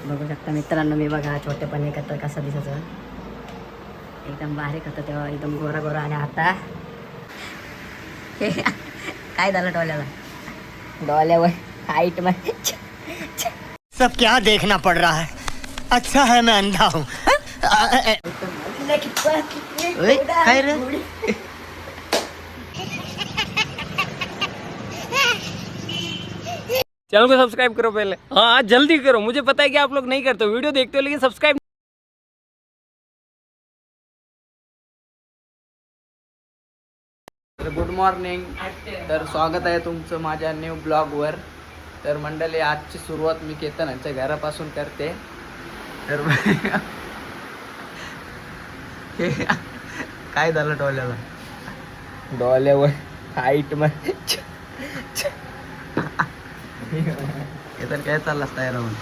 बघू शकता मित्रांनो, मी बघा छोटेपणी तर कसा दिसायचं, एकदम बारीक होतं तेव्हा, एकदम गोरा गोरा. आणि आता काय झालं डोल्याला, डोल्यावर हाईट मध्ये सब क्या देखना पड़ रहा है. अच्छा है मैं अंधा हूँ. काय रे. चैनल को सब्सक्राइब करो पहले. हाँ जल्दी करो, मुझे पता है कि आप लोग नहीं करते हो, वीडियो देखते हो लेकिन सब्सक्राइब. Good morning. तर स्वागत आहे तुमचं माझ्या न्यू ब्लॉगवर. तर मंडळी, आजची सुरुवात मी केतन यांच्या घरापासून करते. तर काय झालं डोल्याला, डोल्यावर हाईट मध्ये केतन काय चाललास तयार होऊन,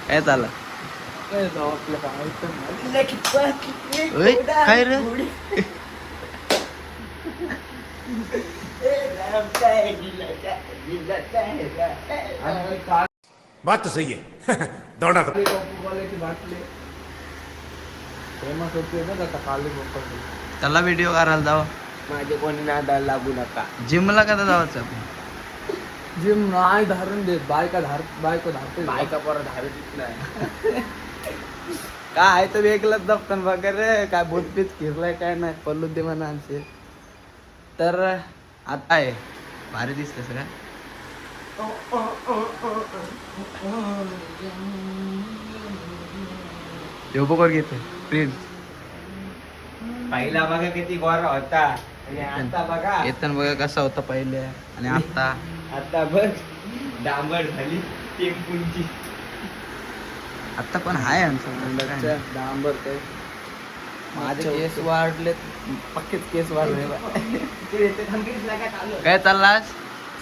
काय चाललं. काय रे. बात तो सही है. दौड़ा तो फेमस होते ना आता खाली त्याला व्हिडिओ करायला जावा. माझे कोणी नादाला लागू नका. जिमला कदा जावायचं आपण. जिम नाही धारून देत, बायका धारते, बायका परत धारत नाही. काय तर वेगळंच दफ्तर वगैरे काय भूतपीत फिरलाय काय नाही, पल्लू दे म्हणा आमचे. तर आता आहे भारी दिसतं सगळं. बघ घेते प्रिन्स. पहिला बघा किती गोरा होता आणि आता बघा, येतन बघा कसा होता पहिले आणि आता. आता बघ डांबर झाली टेम्पूची. आता पण हाय आमचं डांबर ते माझे केस वाढलेत, पक्केच केस वाढले. काय काय चाललास.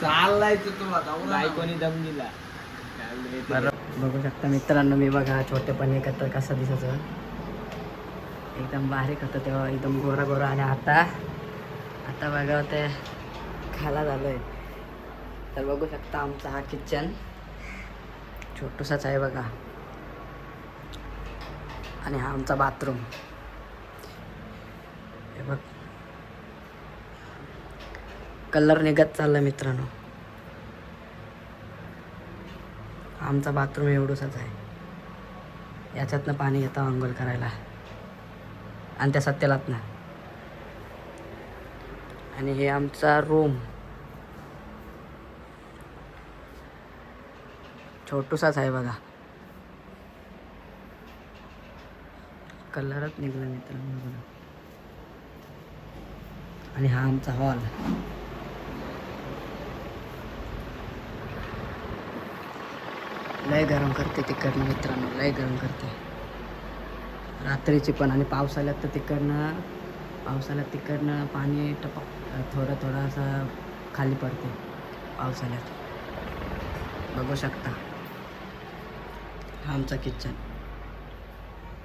चाललाय तुम्हाला बायकोनी दम दिला. बघू शकता मित्रांनो, मी बघा छोटेपणी तर कसा दिसायचं, एकदम बारीक होतं तेव्हा, एकदम गोरा गोरा. आणि आता बघा ते खाला झालोय. तर बघू शकता आमचा हा किचन छोटूसाच आहे बघा. आणि हा आमचा बाथरूम. हे बघ कलर निघत चालला मित्रांनो. आमचा बाथरूम एवढंच आहे. याच्यातनं पाणी घेतो आंघोळ करायला, आणि त्या सत्यालात ना. आणि हे आमचा रूम छोटूसाच आहे बघा. कलरच निघला मित्रांनो बघा. आणि हा आमचा हॉल. लय गरम करते तिकडनं मित्रांनो, लय गरम करते रात्रीची पण. आणि पावसाळ्यात तर तिकडनं पाणी थोडं थोडं असं खाली पडते पावसाळ्यात. बघू शकता हा आमचा किचन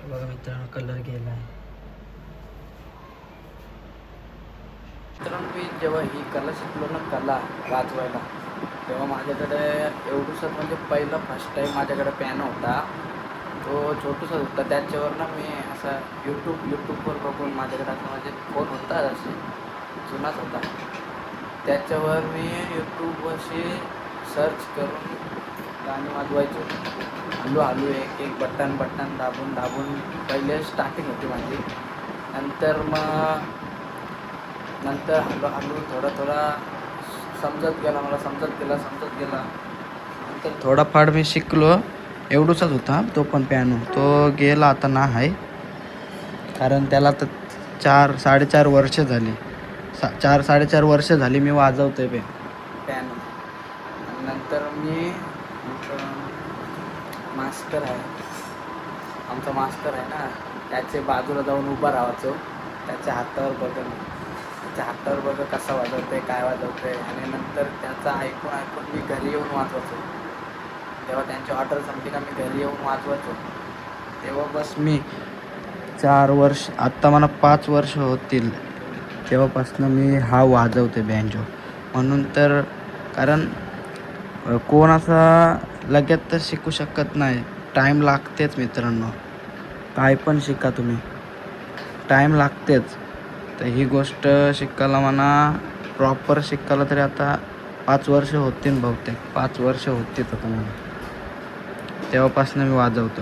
बघा मित्रांनो, कलर गेला आहे. मित्रांनो, मी जेव्हा ही कला शिकलो ना, कला वाजवायला, तेव्हा माझ्याकडे एवढंसं म्हणजे पहिलं फर्स्ट टाईम माझ्याकडे पियानो होता. तो छोटूसाच होता. त्याच्यावर ना मी असा यूट्यूबवर बघून, माझ्याकडे असं माझे फोन होता, असे जुनाच होता, त्याच्यावर मी यूट्यूबवरशी सर्च करून गाणी वाजवायचो. हळूहळू एक बटन दाबून पहिले स्टार्टिंग होती माझी. नंतर हळूहळू थोडा समजत गेला. नंतर थोडाफार मी शिकलो. एवढंचाच होता तो पण पियानो. तो गेला आता ना आहे, कारण त्याला तर 4-4.5 वर्ष झाली. 4-4.5 वर्ष झाली मी वाजवतोय पियानो. नंतर मी मास्टर आहे, आमचा मास्टर आहे ना, त्याच्या बाजूला जाऊन उभा राहायचो. त्याच्या हातावर बघा कसा वाजवतोय, काय वाजवतोय. आणि नंतर त्याचा ऐकून मी घरी येऊन वाजवायचो. तेव्हा त्यांची ऑर्डर संपली का मी घरी येऊन वाजवायचो. तेव्हा बस मी 4 वर्ष, आत्ता मला 5 वर्ष होतील, तेव्हापासून मी हा वाजवते बँजो. म्हणून तर, कारण कोण असा लगेच तर शिकू शकत नाही. टाईम लागतेच मित्रांनो. काय पण शिका तुम्ही, टाईम लागतेच. तर ही गोष्ट शिकायला म्हणा, प्रॉपर शिकायला तरी आता 5 वर्ष होतील बहुतेक. 5 वर्ष होतील आता मला. तेव्हापासून मी वाजवतो.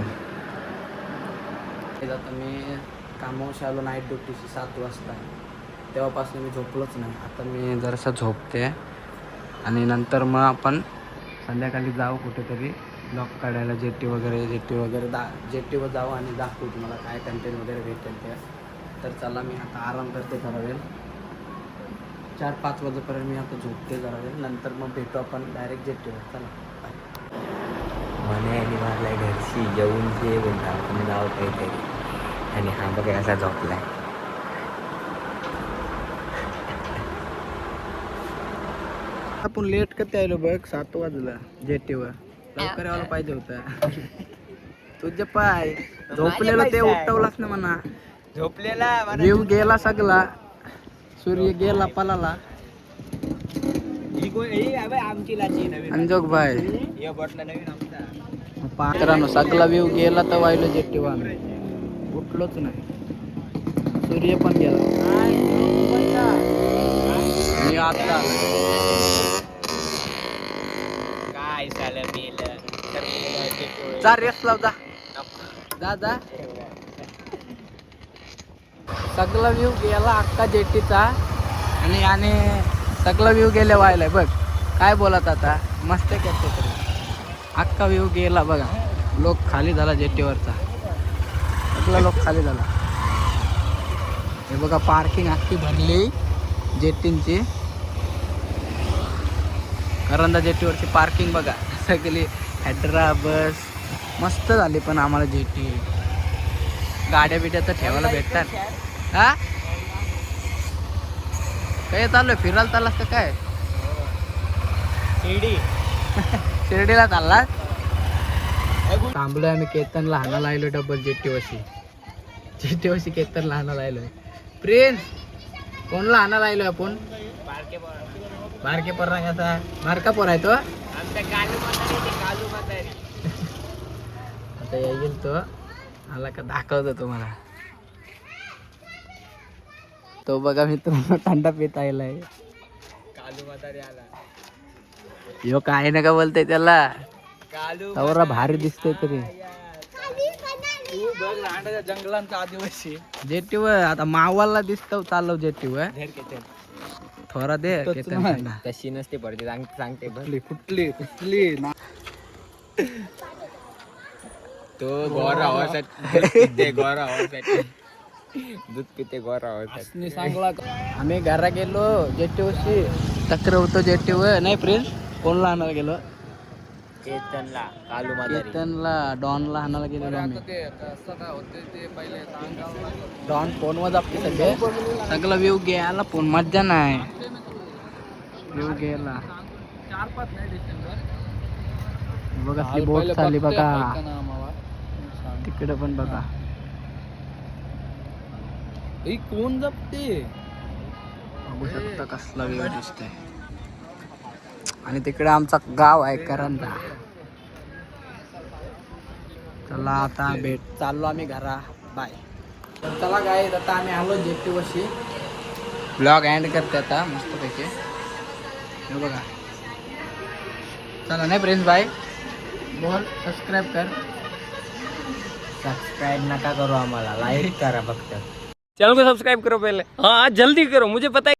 आता मी कामावर आलो नाईट ड्युटीची 7 वाजता. तेव्हापासून मी झोपलोच नाही. आता मी जरासं झोपते आणि नंतर मग आपण संध्याकाळी जाऊ कुठेतरी ब्लॉग काढायला. जेट्टी वगैरे जेट्टीवर जाऊ आणि दाखवू तुम्हाला काय कंटेंट वगैरे भेटेल ते. तर चला मी आता आराम करते जरा वेळ. 4-5 वाजेपर्यंत मी आता झोपते जरा वेळ. नंतर मग भेटू आपण डायरेक्ट जेट्टीवर. चला बाय. मने आणि मला घरची येऊन ते बोलता आपण जाऊ काहीतरी आणि हा बघा असा झोपलाय. आपण लेट करते आलो बघ. 7 वाजला जेट्टीवर. लवकर यायला पाहिजे होता. तुझे पाय झोपलेलं ते उठवलाच ना म्हणा. झोपलेला व्ह्यू गेला सगळा. सूर्य गेला पलाला. आमची लाची नवीन अंजोग भाई या बॉटला नवीन आमचा पात्रानो सगळा व्ह्यू गेला तर वाहिलं जेट्टीवर. उठलोच नाही. सूर्य पण गेला. मी आता काय झालं मेलं जा रेस लाव जा. जा जा. सगळा व्ह्यू गेला अख्खा जेट्टीचा. आणि सगळा व्ह्यू गेले व्हायलाय बघ. काय बोलत आता मस्त करते तरी. अख्खा व्ह्यू गेला बघा. लोक खाली झाला जेट्टीवरचा. सगळा लोक खाली झाला. हे बघा पार्किंग अख्खी भरली जेट्टींची. करंजा जेट्टीवरची पार्किंग बघा सगळी. हेड्रा बस मस्त झाली. पण आम्हाला जेट्टी गाड्या बिड्या तर ठेवायला भेटतात. हा काय चाललोय फिरायला चाललास का काय? शिर्डीला चाललास? थांबलोय आम्ही केतनला हाणायला आलोय. डबल जेट्टीवरशी केतनला हाणायला आलोय. प्रिन्स कोणला हाणायला आलोय आपण? बारके पोरांचा बारका पोर आहे तो. आता येईल तो. आला का दाखवतो तुम्हाला. तो बघा मित्रांनो थंडा पिता आलाय. यो काय नका बोलतोय त्याला. तवरा भारी दिसतोय तरी. जंगलांचा आदिवासी जेट्टीवर आता मावाला दिसतो. चालव जेट्टीवर थोडा दे. तशी नसते पडते सांगते कुठली तो गोरा होसाठी दूध पिते गोरा होसाठी सांगला. आम्ही घरा गेलो जेट्टीवरशी. चक्र होतो जेट्टीवर. नाही प्रिन्स कोणला आणायला गेलो? केतनला डॉनला आणायला गेलेलो आम्ही. डॉन फोनवर जापते सगळे. सगळं व्ह्यू गेला. फोन मज्जा नाही. व्ह्यू गेला. बघा ती बोट चालली बघा. तिकडे पण बघा. कोण जपते बघू शकता कसला व्ह्यू दिसतोय. आणि तिकडे आमचा गाव आहे करंजा. चला आता चाललो आम्ही घरा. बाय. चला गाईज आता आम्ही आलो जेट्टीवरशी. ब्लॉग एंड करते आता मस्तपैकी. हे बघा. चला नाही प्रिन्स भाई बोल. सबस्क्राईब कर. सब्सक्राइब नका करो आम्हाला लाइक करा फक्त चैनल को सब्सक्राइब करो पहले हाँ जल्दी करो मुझे पता है